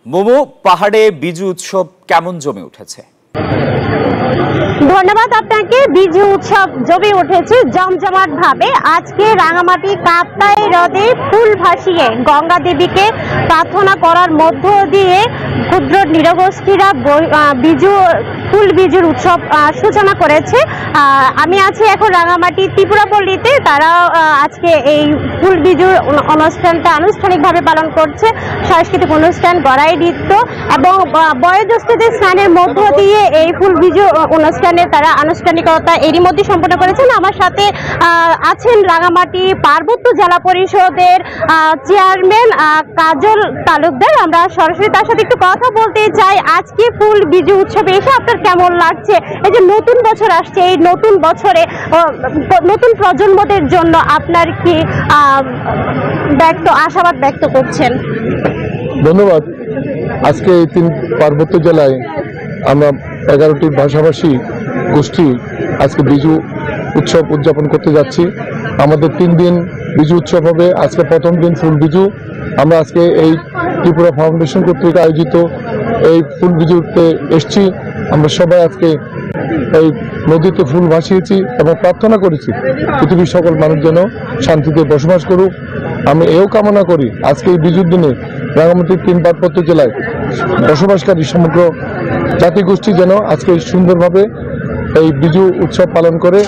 মোমো পাহাড়ে বিজু উৎসব কেমন জমে উঠেছে? ধন্যবাদ আপনাকে। বিজু উৎসব জমে উঠেছে জমজমাট ভাবে। আজকে রাঙামাটি কাপ্তাই হ্রদে ফুল ভাসিয়ে গঙ্গা দেবীকে প্রার্থনা করার মধ্য দিয়ে ক্ষুদ্র নৃগোষ্ঠীরা ফুল বিজুর উৎসব সূচনা করেছে। আমি আছি এখন রাঙামাটি ত্রিপুরাপল্লীতে। তারা আজকে এই ফুল বিজুর অনুষ্ঠানটা আনুষ্ঠানিকভাবে পালন করছে। সাংস্কৃতিক অনুষ্ঠান, গড়াই নৃত্য এবং বয়োজ্যেষ্ঠদের স্নানের মধ্য দিয়ে এই ফুল বিজু অনুষ্ঠানে তারা আনুষ্ঠানিকতা এরই মধ্যে সম্পন্ন করেছেন। আমার সাথে আছেন রাঙামাটি পার্বত্য জেলা পরিষদের চেয়ারম্যান কাজল তালুকদার। আমরা সরাসরি তার সাথে একটু কথা বলতে চাই। আজকে ফুল বিজু উৎসবে এসে আপনার কেমন লাগছে? এই যে নতুন বছর আসছে, এই নতুন বছরে নতুন প্রজন্মদের জন্য আপনার কি আশাবাদ ব্যক্ত করছেন? ধন্যবাদ। আজকে এই পার্বত্য জেলায় আমরা 11টি ভাষাভাষী গোষ্ঠী আজকে বিজু উৎসব উদযাপন করতে যাচ্ছি। আমাদের 3 দিন বিজু উৎসব হবে। আজকে প্রথম দিন ফুল বিজু। আমরা আজকে এই ত্রিপুরা ফাউন্ডেশন কর্তৃক আয়োজিত এই ফুল বিজুতে এসছি। আমরা সবাই আজকে এই নদীতে ফুল ভাসিয়েছি এবং প্রার্থনা করেছি পৃথিবীর সকল মানুষ যেন শান্তিতে বসবাস করুক। আমি এও কামনা করি আজকে এই বিজুর দিনে রাঙামাটির 3 পার্বত্য জেলায় বসবাসকারী সমগ্র জাতিগোষ্ঠী যেন আজকে সুন্দরভাবে এই বিজু উৎসব পালন করে।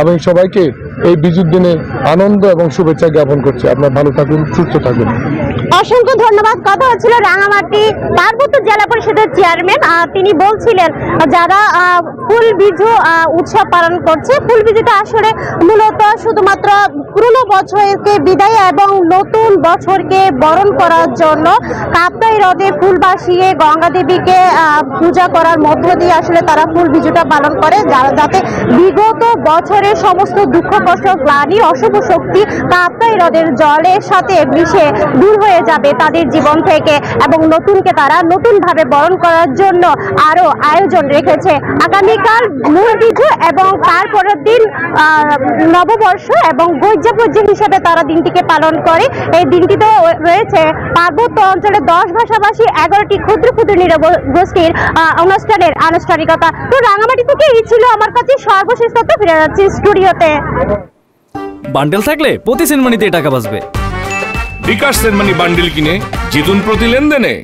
এবং সবাইকে এই বিজুর দিনে আনন্দ এবং শুভেচ্ছা জ্ঞাপন করছে। আপনার ভালো থাকুন, সুস্থ থাকুন। অসংখ্য ধন্যবাদ। কথা হচ্ছিল রাঙামাটি পার্বত্য জেলা পরিষদের চেয়ারম্যান। তিনি বলছিলেন যারা ফুল বিজু উৎসব পালন করছে, ফুল বিজুটা আসলে মূলত শুধুমাত্র পুরনো বছরকে বিদায় এবং নতুন বছরকে বরণ করার জন্য কাপ্তাই হ্রদে ফুল ভাসিয়ে গঙ্গা দেবীকে পূজা করার মধ্য দিয়ে আসলে তারা ফুল বিজুটা পালন করে, যাতে বিগত বছরের সমস্ত দুঃখ কষ্ট, গ্লানি, অশুভ শক্তি কাপ্তাই হ্রদের জলের সাথে মিশে দূর হয়ে যাবে তাদের জীবন থেকে এবং নতুনকে তারা নতুনভাবে বরণ করার জন্য আরো আয়োজন রেখেছে। আগামীকাল মূল বিজু এবং তারপরের দিন নববর্ষ এবং গৈজ্যাপর্য হিসেবে তারা দিনটিকে পালন করে। এই দিনটিতে রয়েছে পার্বত্য অঞ্চলে 10 ভাষাভাষী 11টি ক্ষুদ্র ক্ষুদ্র নৃগোষ্ঠীর অনুষ্ঠানের আনুষ্ঠানিকতা। তো রাঙামাটি থেকে এই ছিল আমার কাছে সর্বশেষ তথ্য। ফিরে যাচ্ছি স্টুডিওতে। বান্ডেল থাকলে প্রতি সেনমানিতে টাকা বাঁচবে। বিকাশ সেনমানি বান্ডেল কিনে জিতুন প্রতি লেনদেনে।